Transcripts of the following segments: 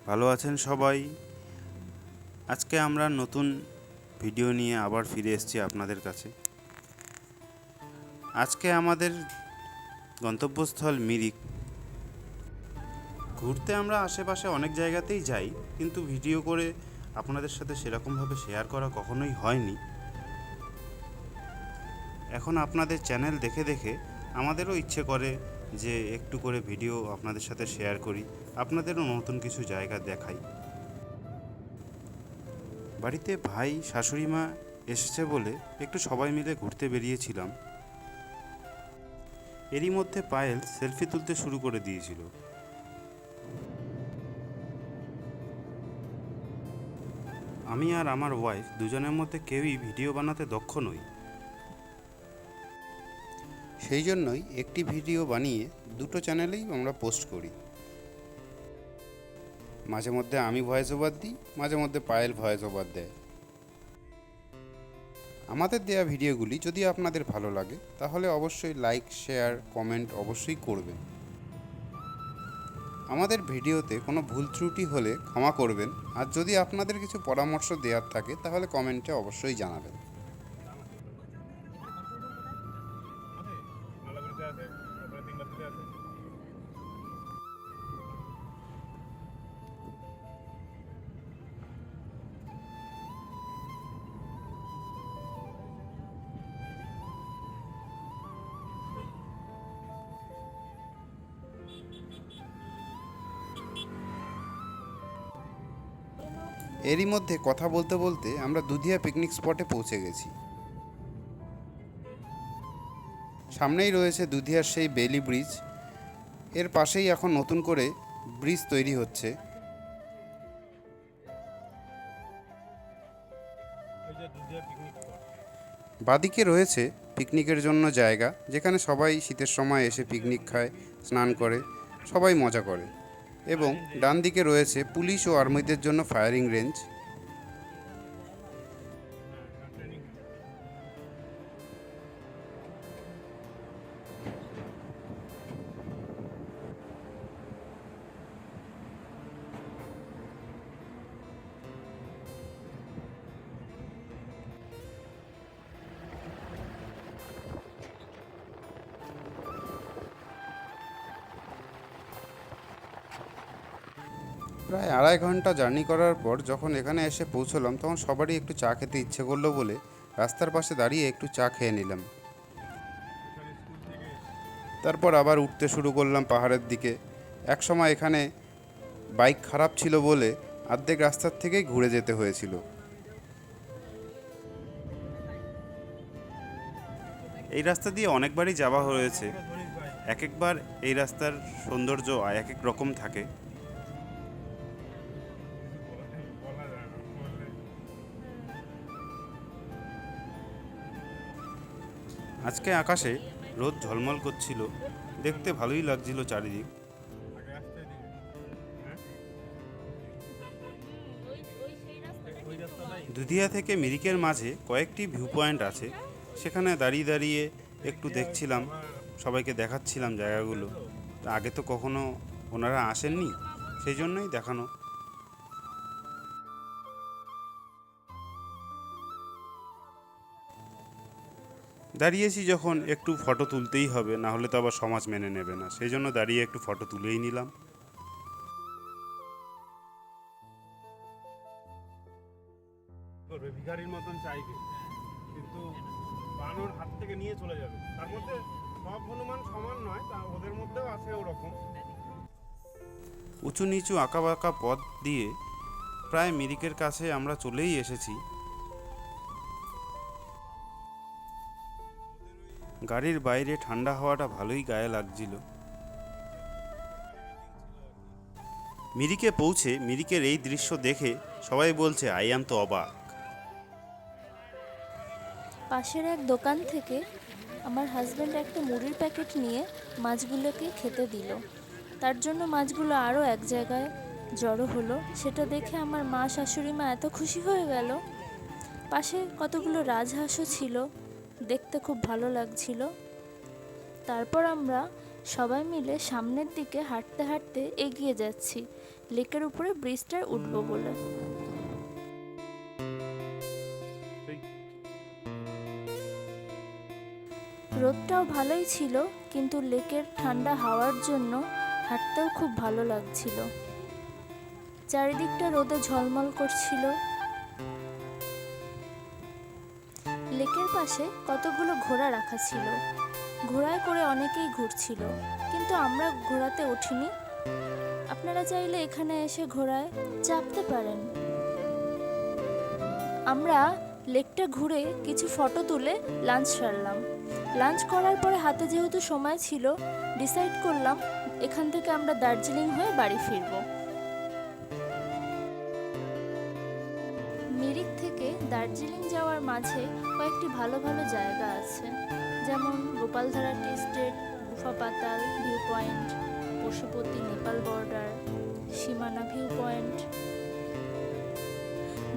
ভালো আছেন সবাই। আজকে আমরা নতুন ভিডিও নিয়ে আবার ফিরে এসেছি আপনাদের কাছে। আজকে আমাদের গন্তব্যস্থল মিরিক। ঘুরতে আমরা আশেপাশে অনেক জায়গাতেই যাই, কিন্তু ভিডিও করে আপনাদের সাথে সেরকমভাবে শেয়ার করা কখনোই হয়নি। এখন আপনাদের চ্যানেল দেখে দেখে আমাদেরও ইচ্ছে করে যে একটু করে ভিডিও আপনাদের সাথে শেয়ার করি, আপনাদেরও নতুন কিছু জায়গা দেখাই। বাড়িতে ভাই শাশুড়ি মা এসেছে বলে একটু সবাই মিলে ঘুরতে বেরিয়েছিলাম। এরই মধ্যে পায়েল সেলফি তুলতে শুরু করে দিয়েছিল। আমি আর আমার ওয়াইফ দুজনের মধ্যে কেউই ভিডিও বানাতে দক্ষ নই। সেই জন্যই একটি ভিডিও বানিয়ে দুটো চ্যানেলেই আমরা পোস্ট করি। মাঝে মধ্যে আমি ভয়েস ওভার দিই, মাঝে মধ্যে পায়েল ভয়েস ওভার দেয়। আমাদের দেয়া ভিডিওগুলি যদি আপনাদের ভালো লাগে তাহলে অবশ্যই লাইক, শেয়ার, কমেন্ট অবশ্যই করবেন। আমাদের ভিডিওতে কোনো ভুল ত্রুটি হলে ক্ষমা করবেন, আর যদি আপনাদের কিছু পরামর্শ দেওয়ার থাকে তাহলে কমেন্টে অবশ্যই জানাবেন। এরই মধ্যে কথা বলতে বলতে আমরা দুধিয়া পিকনিক স্পটে পৌঁছে গেছি। সামনেই রয়েছে দুধিয়ার সেই বেলি ব্রিজ। এর পাশেই এখন নতুন করে ব্রিজ তৈরি হচ্ছে। বাদিকে রয়েছে পিকনিকের জন্য জায়গা, যেখানে সবাই শীতের সময় এসে পিকনিক খায়, স্নান করে, সবাই মজা করে। এবং ডান দিকে রয়েছে পুলিশ ও আর্মিদের জন্য ফায়ারিং রেঞ্জ। প্রায় 2.5 ঘন্টা জার্নি করার পর যখন এখানে এসে পৌঁছলাম, তখন সবারই একটু চা খেতে ইচ্ছে করলো বলে রাস্তার পাশে দাঁড়িয়ে একটু চা খেয়ে নিলাম। তারপর আবার উঠতে শুরু করলাম পাহাড়ের দিকে। এক সময় এখানে বাইক খারাপ ছিল বলে অর্ধেক রাস্তার থেকেই ঘুরে যেতে হয়েছিল। এই রাস্তা দিয়ে অনেকবারই যাওয়া হয়েছে। এক একবার এই রাস্তার সৌন্দর্য এক এক রকম থাকে। আজকে আকাশে রোদ ঝলমল করছিল, দেখতে ভালোই লাগছিল চারিদিক। দুধিয়া থেকে মিরিকের মাঝে কয়েকটি ভিউ পয়েন্ট আছে, সেখানে দাঁড়িয়ে দাঁড়িয়ে একটু দেখছিলাম, সবাইকে দেখাচ্ছিলাম জায়গাগুলো। আগে তো কখনো ওনারা আসেননি, সেই জন্যই দেখানো। দাঁড়িয়েছি যখন একটু ফটো তুলতেই হবে, না হলে তো আবার সমাজ মেনে নেবে না, সেই জন্য দাঁড়িয়ে একটু ফটো তুলেই নিলাম। ভিখারির মতন চাইবে, কিন্তু বানর হাত থেকে নিয়ে চলে যাবে। তার মধ্যে সব হনুমান সমান নয়, তা ওদের মধ্যেও আছে ওরকম। উঁচু নিচু আঁকাবাঁকা পথ দিয়ে প্রায় মিরিকের কাছে আমরা চলেই এসেছি। গাড়ির বাইরে ঠান্ডা হাওয়াটা ভালোই গায়ে লাগছিল। মিরিকে পৌঁছে মিরিকের এই দৃশ্য দেখে সবাই বলছে আই অ্যাম তো অবাক। পাশের এক দোকান থেকে আমার হাজব্যান্ড একটা মুড়ির প্যাকেট নিয়ে মাছগুলোকে খেতে দিল। তার জন্য মাছগুলো আরও এক জায়গায় জড়ো হলো। সেটা দেখে আমার মা শাশুড়ি মা এত খুশি হয়ে গেল। পাশে কতগুলো রাজহাঁসও ছিল, দেখতে খুব ভালো লাগছিল। তারপর আমরা সবাই মিলে সামনের দিকে হাঁটতে হাঁটতে এগিয়ে যাচ্ছি লেকের উপরে ব্রিজটায় উঠবো বলে। রোদটাও ভালোই ছিল, কিন্তু লেকের ঠান্ডা হাওয়ার জন্য হাঁটতেও খুব ভালো লাগছিল। চারিদিকটা রোদে ঝলমল করছিল। লেকের পাশে কতগুলো ঘোড়া রাখা ছিল। ঘোড়ায় করে অনেকেই ঘুরছিল, কিন্তু আমরা ঘোড়াতে উঠিনি। আপনারা চাইলে এখানে এসে ঘোড়ায় চাপতে পারেন। আমরা লেকটা ঘুরে কিছু ফটো তুলে লাঞ্চ সারলাম। লাঞ্চ করার পরে হাতে যেহেতু সময় ছিল, ডিসাইড করলাম এখান থেকে আমরা দার্জিলিং হয়ে বাড়ি ফিরব। মিরিক থেকে দার্জিলিং যাওয়ার মাঝে কয়েকটি ভালো ভালো জায়গা আছে, যেমন গোপালধারা টি স্টেট, গুফা পাতাল view point, Pashupati Nepal border, সীমানা ভিউ পয়েন্ট।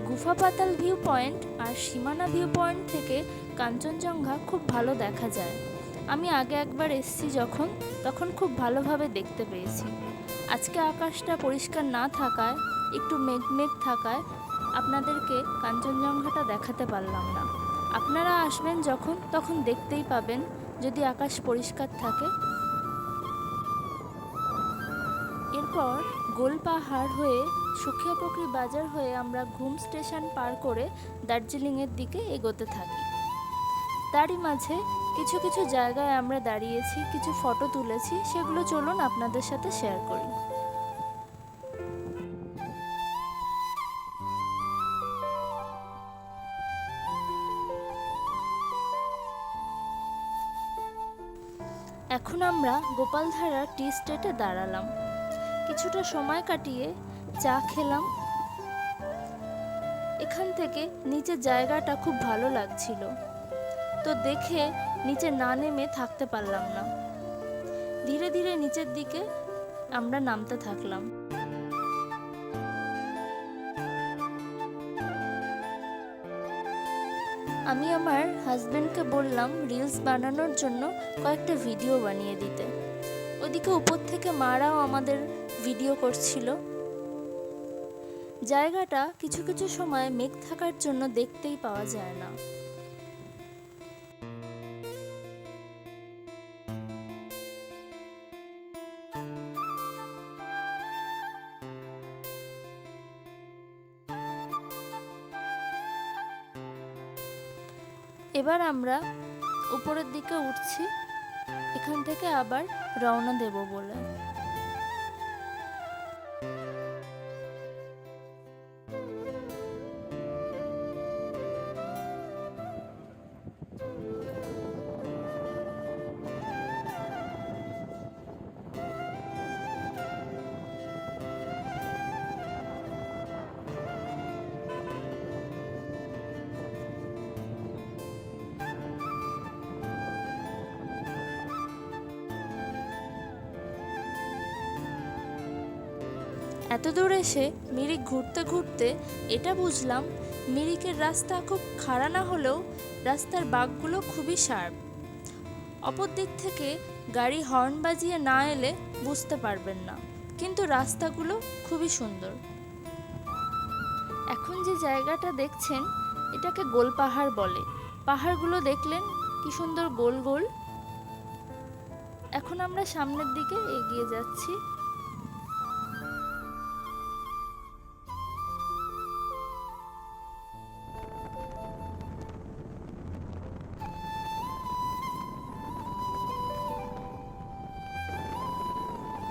গুফা পাতাল ভিউ পয়েন্ট আর সীমানা ভিউ পয়েন্ট থেকে কাঞ্চনজঙ্ঘা খুব ভালো দেখা যায়। আমি আগে একবার এসেছি যখন, তখন খুব ভালোভাবে দেখতে পেয়েছি। আজকে আকাশটা পরিষ্কার না থাকায়, একটু মেঘ মেঘ থাকায় আপনাদেরকে কাঞ্চনজঙ্ঘাটা দেখাতে পারলাম না। আপনারা আসবেন যখন, তখন দেখতেই পাবেন যদি আকাশ পরিষ্কার থাকে। এরপর গোলপাহাড় হয়ে সুখিয়াপুকুরি বাজার হয়ে আমরা ঘুম স্টেশন পার করে দার্জিলিংয়ের দিকে এগোতে থাকি। তারই মাঝে কিছু কিছু জায়গায় আমরা দাঁড়িয়েছি, কিছু ফটো তুলেছি, সেগুলো চলুন আপনাদের সাথে শেয়ার করি। এখন আমরা গোপালধারা টি স্টেটে দাঁড়ালাম। কিছুটা সময় কাটিয়ে চা খেলাম। এখান থেকে নিচের জায়গাটা খুব ভালো লাগছিল, তো দেখে নিচে না নেমে থাকতে পারলাম না। ধীরে ধীরে নিচের দিকে আমরা নামতে থাকলাম। আমি আমার হাজবেন্ডকে বললাম রিলস বানানোর জন্য কয়েকটা ভিডিও বানিয়ে দিতে। ওদিকে উপর থেকে মারাও আমাদের ভিডিও করছিল। জায়গাটা কিছু কিছু সময় মেঘ থাকার জন্য দেখতেই পাওয়া যায় না। এবার আমরা উপরের দিকে উঠছি, এখান থেকে আবার রওনা দেব বলে। এত দূর এসে মিরিক ঘুরতে ঘুরতে এটা বুঝলাম, মিরিকের রাস্তা খুব খাড়া না হলেও রাস্তার বাঁকগুলো খুবই শার্প। অপর দিক থেকে গাড়ি হর্ন বাজিয়ে না এলে বুঝতে পারবেন না, কিন্তু রাস্তাগুলো খুবই সুন্দর। এখন যে জায়গাটা দেখছেন এটাকে গোলপাহাড় বলে। পাহাড়গুলো দেখলেন কি সুন্দর গোল গোল। এখন আমরা সামনের দিকে এগিয়ে যাচ্ছি।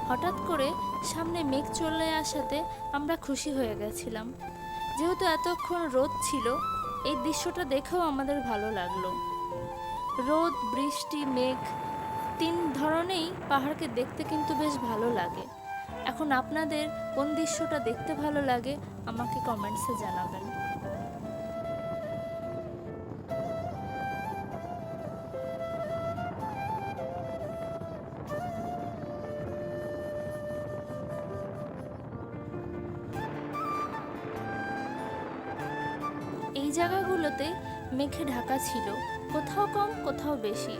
হঠাৎ করে সামনে মেঘ চলে আসাতে আমরা খুশি হয়ে গেছিলাম। যেহেতু এতক্ষণ রোদ ছিল, এই দৃশ্যটা দেখেও আমাদের ভালো লাগলো। রোদ, বৃষ্টি, মেঘ তিন ধরনেই পাহাড়কে দেখতে কিন্তু বেশ ভালো লাগে। এখন আপনাদের কোন দৃশ্যটা দেখতে ভালো লাগে আমাকে কমেন্টসে জানাবেন। এই জায়গাগুলোতে মেঘে ঢাকা ছিল, কোথাও কম কোথাও বেশি,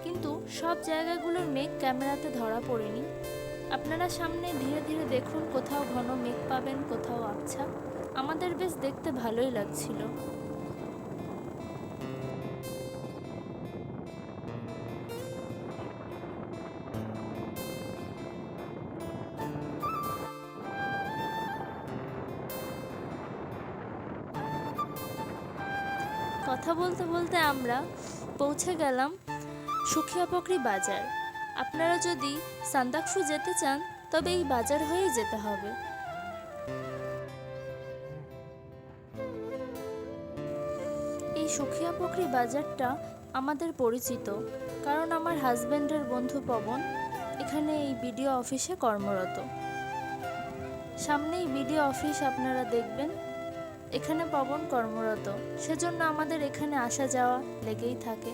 কিন্তু সব জায়গাগুলোর মেঘ ক্যামেরাতে ধরা পড়েনি। আপনারা সামনে ধীরে ধীরে দেখুন, কোথাও ঘন মেঘ পাবেন, কোথাও আবছা। আমাদের বেশ দেখতে ভালোই লাগছিল। কথা বলতে বলতে আমরা পৌঁছে গেলাম সুখিয়াপকরি বাজার। আপনারা যদি সান্দাকফু যেতে চান তবে এই বাজার হয়েই যেতে হবে। এই সুখিয়াপকরি বাজারটা আমাদের পরিচিত, কারণ আমার হাজব্যান্ডের বন্ধু পবন এখানে এই বিডিও অফিসে কর্মরত। সামনেই বিডিও অফিস আপনারা দেখবেন, এখানে পবন কর্মরত, সেজন্য আমাদের এখানে আসা যাওয়া লেগেই থাকে।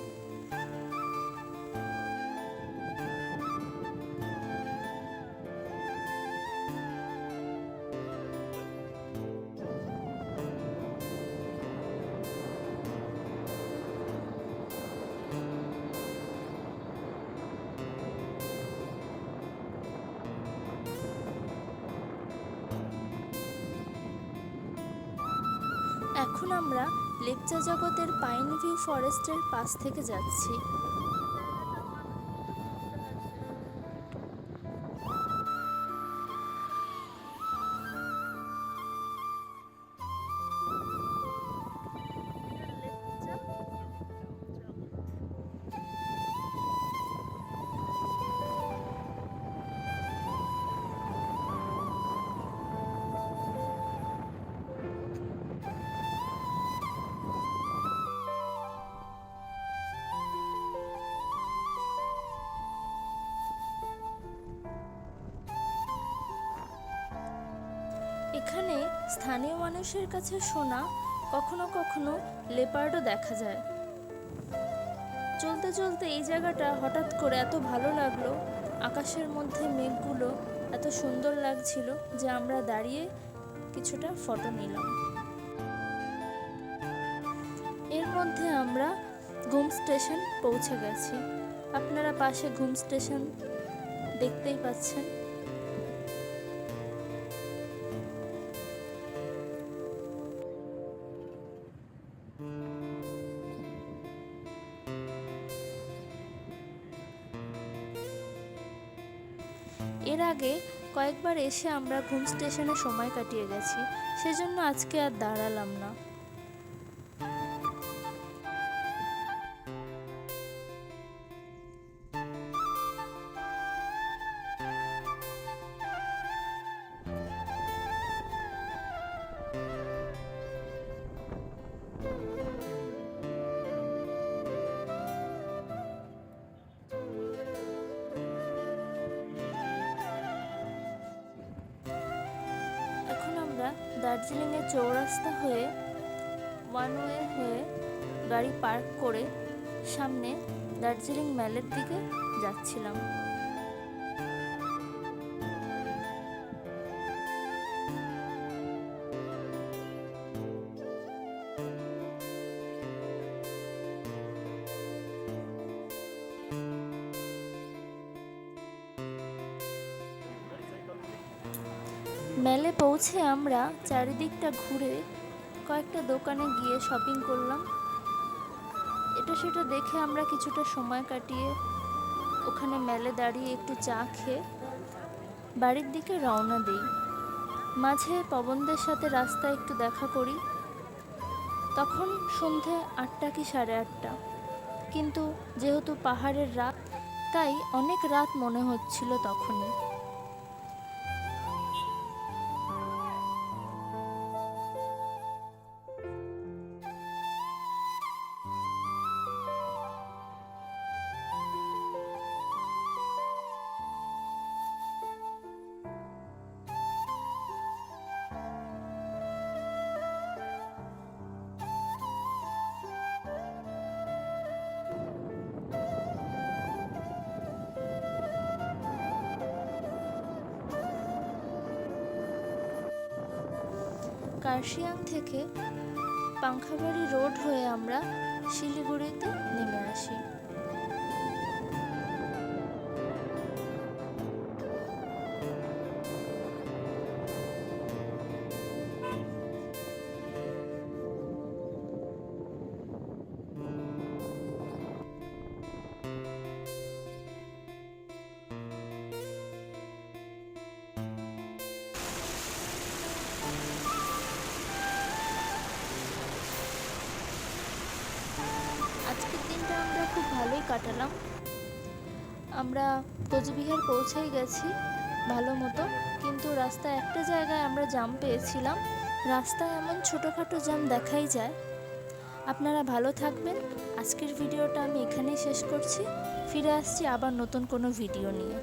এখন আমরা লেপচা জগতের পাইন ভিউ ফরেস্টের পাশ থেকে যাচ্ছি। এখানে স্থানীয় মানুষের কাছে শোনা কখনো কখনো লেপার্ডও দেখা যায়। চলতে চলতে এই জায়গাটা হঠাৎ করে এত ভালো লাগলো, আকাশের মধ্যে মেঘগুলো এত সুন্দর লাগছিল যে আমরা দাঁড়িয়ে কিছুটা ফটো নিলাম। এর মধ্যে আমরা ঘুম স্টেশন পৌঁছে গেছি। আপনারা পাশে ঘুম স্টেশন দেখতেই পাচ্ছেন। এর আগে কয়েকবার এসে আমরা ঘুম স্টেশনে সময় কাটিয়ে গেছি, সেজন্য আজকে আর দাঁড়ালাম না। দার্জিলিংয়ের চৌরাস্তা হয়ে ওয়ান ওয়ে হয়ে গাড়ি পার্ক করে সামনে দার্জিলিং ম্যালের দিকে যাচ্ছিলাম। মেলে পৌঁছে আমরা চারিদিকটা ঘুরে কয়েকটা দোকানে গিয়ে শপিং করলাম। এটা সেটা দেখে আমরা কিছুটা সময় কাটিয়ে ওখানে মেলে দাঁড়িয়ে একটু চা খেয়ে বাড়ির দিকে রওনা দিই। মাঝে পবনদের সাথে রাস্তায় একটু দেখা করি। তখন সন্ধে 8টা কি 8:30, কিন্তু যেহেতু পাহাড়ের রাত তাই অনেক রাত মনে হচ্ছিল তখনই। কার্শিয়াং থেকে পাংখাবাড়ি রোড হয়ে আমরা শিলিগুড়িতে নেমে আসি। আজকের দিনটা আমরা খুব ভালোই কাটালাম। আমরা কোচবিহার পৌঁছেই গেছি ভালো মতো, কিন্তু রাস্তায় একটা জায়গায় আমরা জ্যাম পেয়েছিলাম। রাস্তায় এমন ছোটোখাটো জ্যাম দেখাই যায়। আপনারা ভালো থাকবেন। আজকের ভিডিওটা আমি এখানেই শেষ করছি। ফিরে আসছি আবার নতুন কোনো ভিডিও নিয়ে।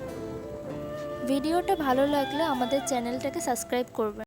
ভিডিওটা ভালো লাগলে আমাদের চ্যানেলটাকে সাবস্ক্রাইব করবেন।